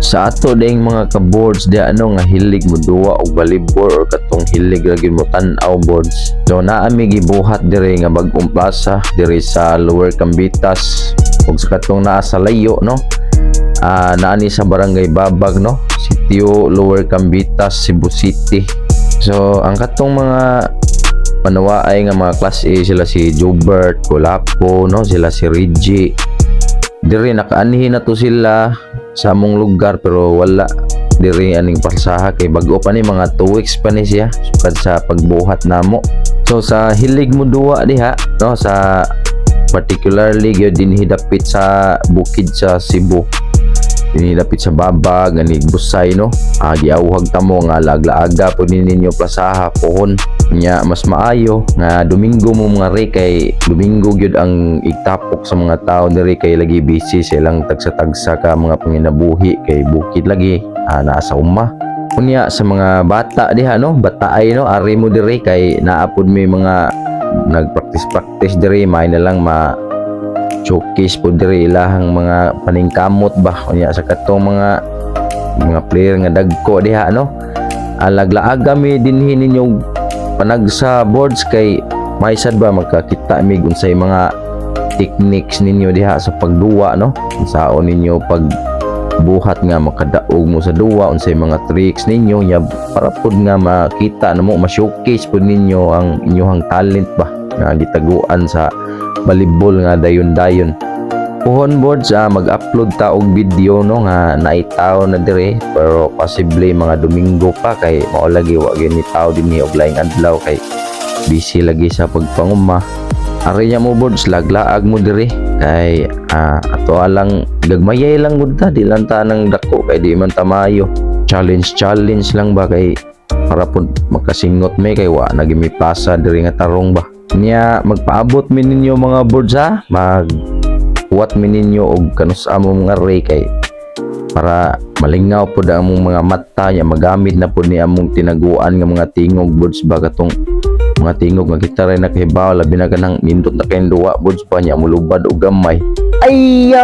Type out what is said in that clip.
Sa ato ding mga ka-boards di ano nga hilig mo duwa og volleyball or katong hilig lagi mo tan-aw boards. So naami gibuhat diri nga bag-ong plaza diri sa Lower Cambitas ug sa katong naa sa layo no. Naani sa Barangay Babag no, Sitio Lower Cambitas, Cebu City. So ang katong mga panawaay nga mga class A sila si Jobert, Colapo no, sila si Reggie. Diri nakaanhi na to sila sa among lugar pero wala diri aning parsaha kay bag-o pa ni mga 2 weeks pa ni siya sukad sa pagbuhat namo. So sa hilig mo duwa diha no, sa particularly gyud dinhi dapit sa bukid sa Cebu, dinhi dapit sa Babag ani Busay no, giawhag ta mo nga laaga po ninyo plasaha pohon nya mas maayo nga Domingo mo mga re kay Domingo gyud ang igtapok sa mga tao diri kay lagi busy silang tagsa-tagsa ka mga panginabuhi kay bukid lagi naa sa umma. Unya sa mga bata diha no, bataay no, ari mo diri kay naapod may mga nagpractice diri may na lang showcase po diri ilahang mga paningkamot ba unya sa katong mga player nga dagko diha no. Laglaaga mi dinhi ninyo panag sa boards kay may sad ba magkakita mig unsay mga techniques ninyo diha sa pagduwa no, unsaon ninyo pag buhat nga makadaog mo sa duwa, unsay mga tricks ninyo nya para pud nga makita namo ma-showcase pud ninyo ang inyong talent ba nga gitaguan sa volleyball nga dayon-dayon. Pohon boards mag-upload ta og video no nga naitaw na dire pero possibly mga Domingo pa kay mao lagi wa gyud ni tawo dinhi og laing adlaw kay busy lagi sa pagpanguma. Ari nya mo boards laglaag mo dire kay ato alang gagmayay lang gud ta di lang ta nang dako kay di man ta maayo. Challenge lang ba kay para pud makasingot may kay wa nagimi plaza dire nga tarong ba. Nya magpaabot mi ninyo mga boards kuwat mi ninyo og kanus amo mga ray kay para malingaw po ang among mga mata nya magamit na po ni among tinaguan nga mga tingog boards ba katong mga tingog nga kita rin nakahibaw labi na kanang nindot na kayong duwa boards pa nya mulubad og gamay. Ay